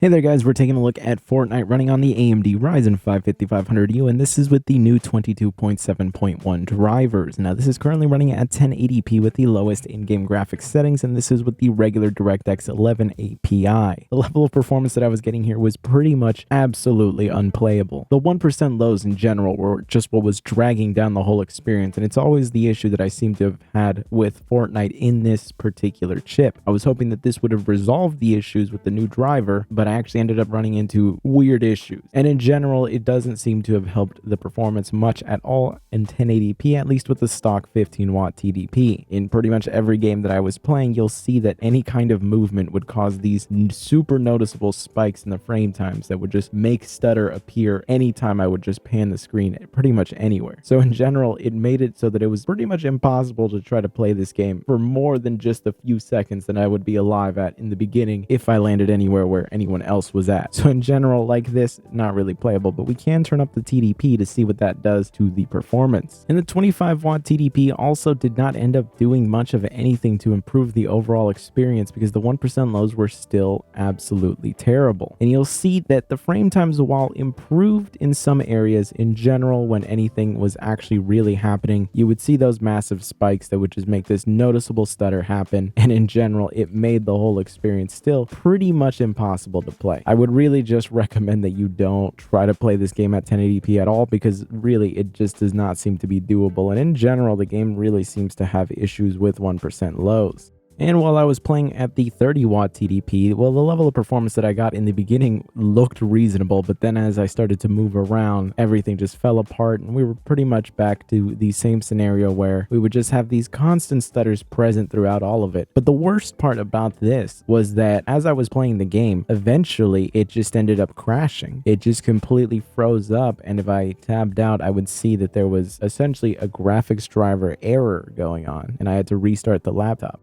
Hey there guys, we're taking a look at Fortnite running on the AMD Ryzen 5 5500U, and this is with the new 22.7.1 drivers. Now this is currently running at 1080p with the lowest in-game graphics settings, and this is with the regular DirectX 11 API. The level of performance that I was getting here was pretty much absolutely unplayable. The 1% lows in general were just what was dragging down the whole experience, and it's always the issue that I seem to have had with Fortnite in this particular chip. I was hoping that this would have resolved the issues with the new driver, but I actually ended up running into weird issues. And in general, it doesn't seem to have helped the performance much at all in 1080p, at least with the stock 15-watt TDP. In pretty much every game that I was playing, you'll see that any kind of movement would cause these super noticeable spikes in the frame times that would just make stutter appear anytime I would just pan the screen pretty much anywhere. So in general, it made it so that it was pretty much impossible to try to play this game for more than just a few seconds that I would be alive at in the beginning if I landed anywhere where anyone else was at. So in general, like this, not really playable, but we can turn up the TDP to see what that does to the performance. And the 25-watt TDP also did not end up doing much of anything to improve the overall experience because the 1% lows were still absolutely terrible. And you'll see that the frame times, while improved in some areas, in general, when anything was actually really happening, you would see those massive spikes that would just make this noticeable stutter happen. And in general, it made the whole experience still pretty much impossible to play. I would really just recommend that you don't try to play this game at 1080p at all, because really it just does not seem to be doable. And in general, the game really seems to have issues with 1% lows. And while I was playing at the 30-watt TDP, well, the level of performance that I got in the beginning looked reasonable, but then as I started to move around, everything just fell apart, and we were pretty much back to the same scenario where we would just have these constant stutters present throughout all of it. But the worst part about this was that as I was playing the game, eventually it just ended up crashing. It just completely froze up, and if I tabbed out, I would see that there was essentially a graphics driver error going on, and I had to restart the laptop.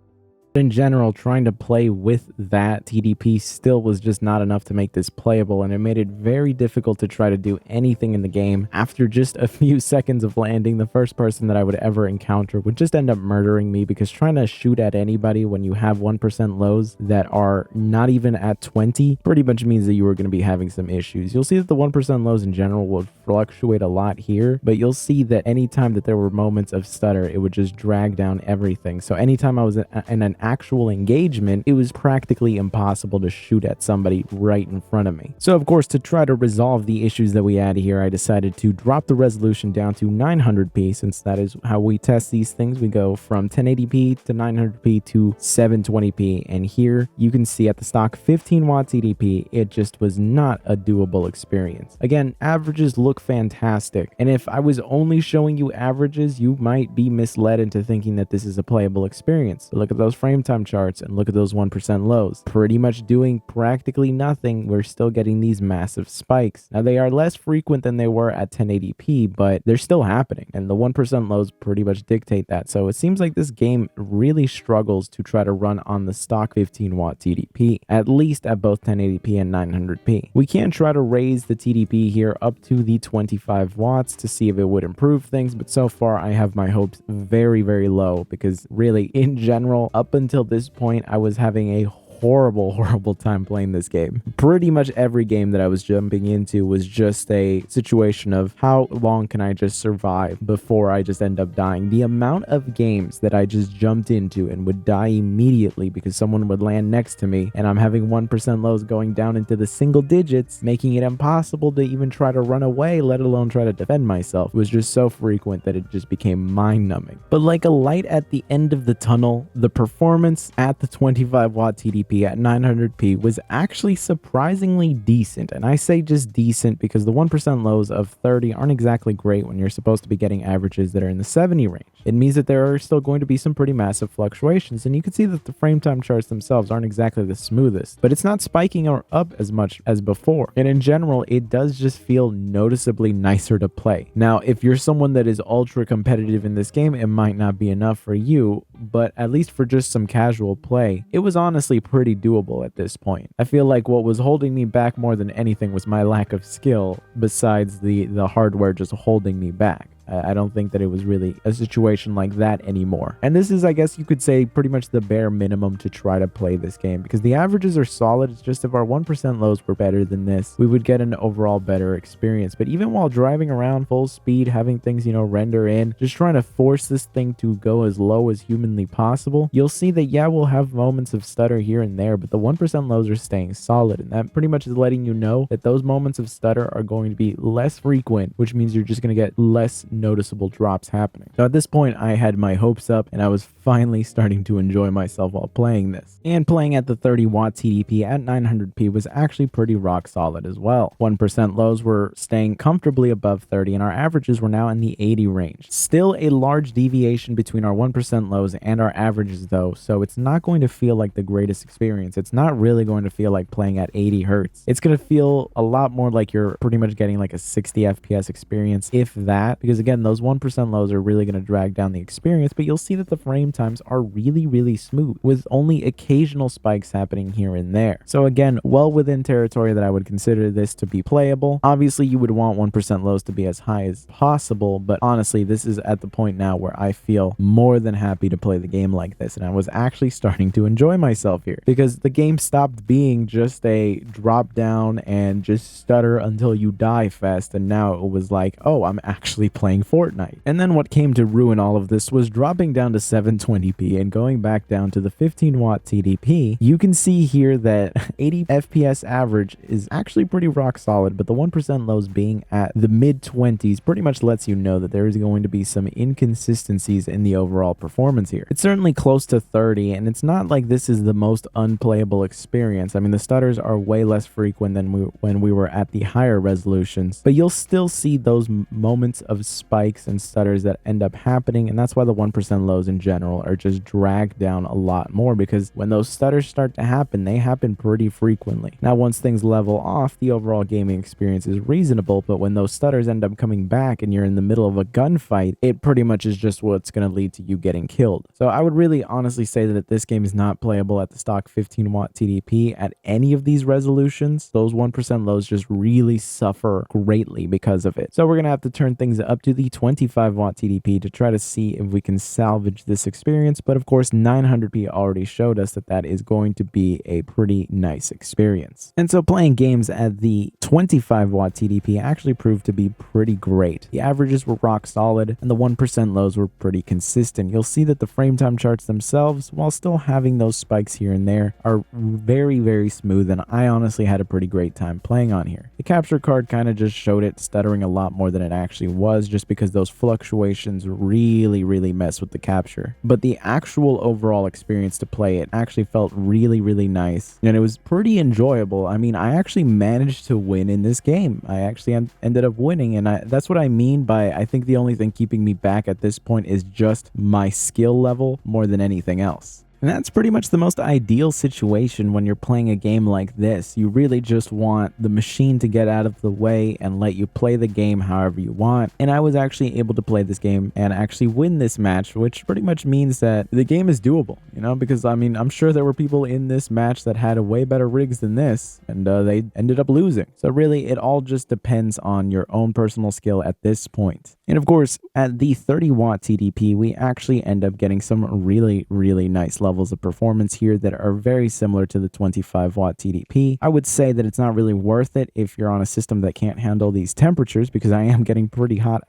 In general, trying to play with that TDP still was just not enough to make this playable, and it made it very difficult to try to do anything in the game. After just a few seconds of landing, the first person that I would ever encounter would just end up murdering me, because trying to shoot at anybody when you have 1% lows that are not even at 20 pretty much means that you are going to be having some issues. You'll see that the 1% lows in general would fluctuate a lot here, but you'll see that anytime that there were moments of stutter, it would just drag down everything. So anytime I was in an actual engagement, it was practically impossible to shoot at somebody right in front of me. So of course, to try to resolve the issues that we had here, I decided to drop the resolution down to 900p, since that is how we test these things. We go from 1080p to 900p to 720p, and here you can see at the stock 15-watt TDP, it just was not a doable experience. Again, averages look fantastic, and if I was only showing you averages, you might be misled into thinking that this is a playable experience. But look at those frame time charts and look at those 1% lows. Pretty much doing practically nothing, we're still getting these massive spikes. Now they are less frequent than they were at 1080p, but they're still happening, and the 1% lows pretty much dictate that. So it seems like this game really struggles to try to run on the stock 15-watt TDP, at least at both 1080p and 900p. We can try to raise the TDP here up to the 25 watts to see if it would improve things, but so far I have my hopes very, very low, because really in general, up until this point, I was having a horrible time playing this game. Pretty much every game that I was jumping into was just a situation of how long can I just survive before I just end up dying. The amount of games that I just jumped into and would die immediately because someone would land next to me, and I'm having 1% lows going down into the single digits, making it impossible to even try to run away, let alone try to defend myself, was just so frequent that it just became mind-numbing. But like a light at the end of the tunnel, the performance at the 25-watt TDP at 900p was actually surprisingly decent. And I say just decent because the 1% lows of 30 aren't exactly great when you're supposed to be getting averages that are in the 70 range. It means that there are still going to be some pretty massive fluctuations, and you can see that the frame time charts themselves aren't exactly the smoothest, but it's not spiking or up as much as before. And in general, it does just feel noticeably nicer to play. Now, if you're someone that is ultra competitive in this game, it might not be enough for you, but at least for just some casual play, it was honestly pretty doable at this point. I feel like what was holding me back more than anything was my lack of skill, besides the hardware just holding me back. I don't think that it was really a situation like that anymore. And this is, I guess you could say, pretty much the bare minimum to try to play this game, because the averages are solid. It's just if our 1% lows were better than this, we would get an overall better experience. But even while driving around full speed, having things, render in, just trying to force this thing to go as low as humanly possible, you'll see that, yeah, we'll have moments of stutter here and there, but the 1% lows are staying solid. And that pretty much is letting you know that those moments of stutter are going to be less frequent, which means you're just going to get less noticeable drops happening. So at this point, I had my hopes up and I was finally starting to enjoy myself while playing this. And playing at the 30-watt TDP at 900p was actually pretty rock solid as well. 1% lows were staying comfortably above 30, and our averages were now in the 80 range. Still a large deviation between our 1% lows and our averages though, so it's not going to feel like the greatest experience. It's not really going to feel like playing at 80 hertz. It's going to feel a lot more like you're pretty much getting like a 60 FPS experience, if that, because again, those 1% lows are really going to drag down the experience, but you'll see that the frame times are really smooth, with only occasional spikes happening here and there. So again, well within territory that I would consider this to be playable. Obviously, you would want 1% lows to be as high as possible, but honestly, this is at the point now where I feel more than happy to play the game like this, and I was actually starting to enjoy myself here, because the game stopped being just a drop down and just stutter until you die fest, and now it was like, oh, I'm actually playing Fortnite. And then what came to ruin all of this was dropping down to 720p and going back down to the 15-watt TDP. You can see here that 80 FPS average is actually pretty rock solid, but the 1% lows being at the mid-20s pretty much lets you know that there is going to be some inconsistencies in the overall performance here. It's certainly close to 30, and it's not like this is the most unplayable experience. I mean, the stutters are way less frequent than when we were at the higher resolutions, but you'll still see those moments of spikes and stutters that end up happening, and that's why the 1% lows in general are just dragged down a lot more, because when those stutters start to happen, they happen pretty frequently. Now, once things level off, the overall gaming experience is reasonable, but when those stutters end up coming back and you're in the middle of a gunfight, it pretty much is just what's going to lead to you getting killed. So I would really honestly say that this game is not playable at the stock 15-watt TDP at any of these resolutions. Those 1% lows just really suffer greatly because of it. So we're going to have to turn things up to the 25-watt TDP to try to see if we can salvage this experience, but of course 900p already showed us that that is going to be a pretty nice experience. And so playing games at the 25-watt TDP actually proved to be pretty great. The averages were rock solid and the 1% lows were pretty consistent. You'll see that the frame time charts themselves, while still having those spikes here and there, are very smooth, and I honestly had a pretty great time playing on here. The capture card kind of just showed it stuttering a lot more than it actually was, just because those fluctuations really mess with the capture. But the actual overall experience to play it actually felt really nice, and it was pretty enjoyable. I mean, I actually managed to win in this game. I actually ended up winning, and that's what I mean by, I think the only thing keeping me back at this point is just my skill level more than anything else. And that's pretty much the most ideal situation when you're playing a game like this. You really just want the machine to get out of the way and let you play the game however you want. And I was actually able to play this game and actually win this match, which pretty much means that the game is doable, because I mean, I'm sure there were people in this match that had a way better rigs than this, and they ended up losing. So really, it all just depends on your own personal skill at this point. And of course, at the 30-watt TDP, we actually end up getting some really nice levels of performance here that are very similar to the 25-watt TDP. I would say that it's not really worth it if you're on a system that can't handle these temperatures, because I am getting pretty hot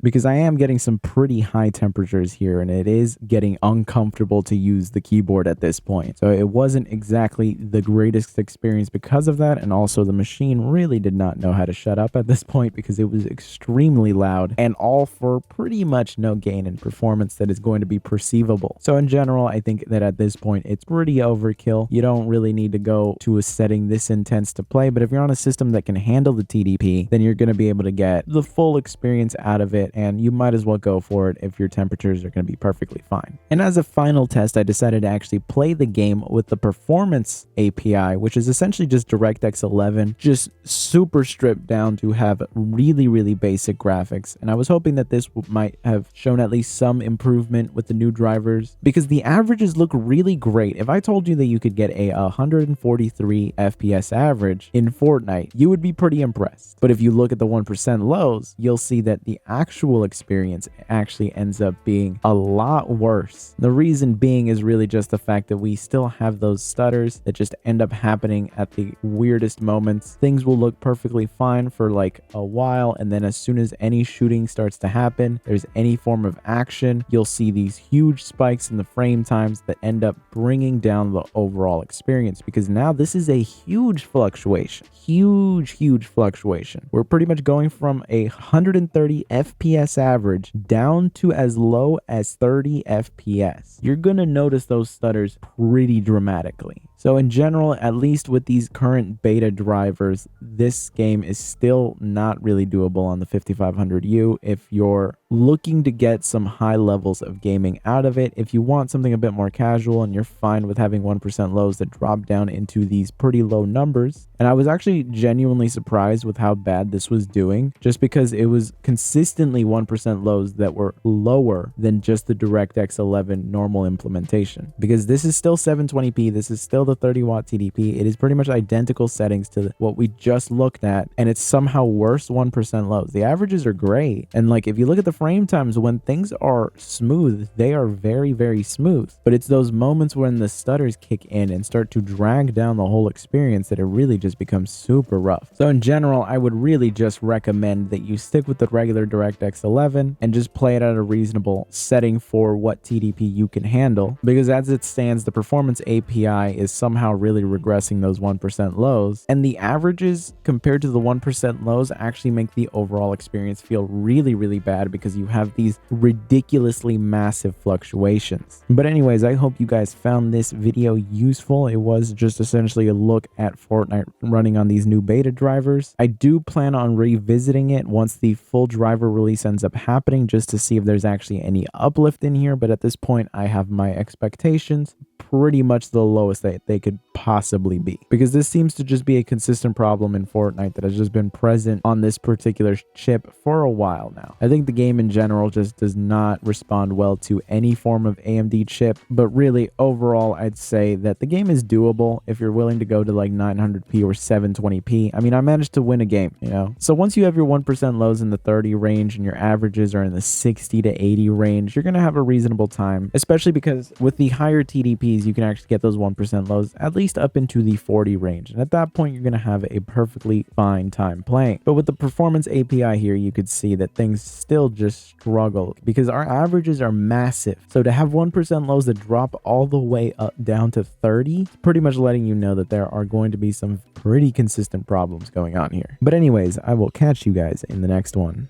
because I am getting some pretty high temperatures here, and it is getting uncomfortable to use the keyboard at this point. So it wasn't exactly the greatest experience because of that, and also the machine really did not know how to shut up at this point because it was extremely loud, and all for pretty much no gain in performance that is going to be perceivable. So in general, I think that at this point, it's pretty overkill. You don't really need to go to a setting this intense to play, but if you're on a system that can handle the TDP, then you're going to be able to get the full experience out of it, and you might as well go for it if your temperatures are going to be perfectly fine. And as a final test, I decided to actually play the game with the performance API, which is essentially just DirectX 11, just super stripped down to have really basic graphics. And I was hoping that this might have shown at least some improvement with the new drivers, because the averages averages look really great. If I told you that you could get a 143 FPS average in Fortnite, you would be pretty impressed. But if you look at the 1% lows, you'll see that the actual experience actually ends up being a lot worse. The reason being is really just the fact that we still have those stutters that just end up happening at the weirdest moments. Things will look perfectly fine for like a while, and then as soon as any shooting starts to happen, there's any form of action, you'll see these huge spikes in the frame times that end up bringing down the overall experience, because now this is a huge fluctuation. Huge fluctuation. We're pretty much going from a 130 FPS average down to as low as 30 FPS. You're gonna notice those stutters pretty dramatically. So in general, at least with these current beta drivers, this game is still not really doable on the 5500U if you're looking to get some high levels of gaming out of it. If you want something a bit more casual and you're fine with having 1% lows that drop down into these pretty low numbers. And I was actually genuinely surprised with how bad this was doing, just because it was consistently 1% lows that were lower than just the DirectX 11 normal implementation. Because this is still 720p, this is still the 30-watt TDP. It is pretty much identical settings to what we just looked at, and it's somehow worse 1% lows. The averages are great, and like if you look at the frame times, when things are smooth, they are very smooth, but it's those moments when the stutters kick in and start to drag down the whole experience that it really just becomes super rough. So in general, I would really just recommend that you stick with the regular DirectX 11 and just play it at a reasonable setting for what TDP you can handle, because as it stands, the performance API is somehow really regressing those 1% lows, and the averages compared to the 1% lows actually make the overall experience feel really bad, because you have these ridiculously massive fluctuations. But anyways, I hope you guys found this video useful. It was just essentially a look at Fortnite running on these new beta drivers. I do plan on revisiting it once the full driver release ends up happening, just to see if there's actually any uplift in here, but at this point I have my expectations pretty much the lowest that they could possibly be, because this seems to just be a consistent problem in Fortnite that has just been present on this particular chip for a while now. I think the game in general just does not respond well to any form of AMD chip, but really overall I'd say that the game is doable if you're willing to go to like 900p or 720p. I mean, I managed to win a game, you know? So once you have your 1% lows in the 30 range and your averages are in the 60 to 80 range, you're gonna have a reasonable time, especially because with the higher TDPs, you can actually get those 1% lows at least up into the 40 range. And at that point, you're going to have a perfectly fine time playing. But with the performance API here, you could see that things still just struggle because our averages are massive. So to have 1% lows that drop all the way up down to 30, it's pretty much letting you know that there are going to be some pretty consistent problems going on here. But anyways, I will catch you guys in the next one.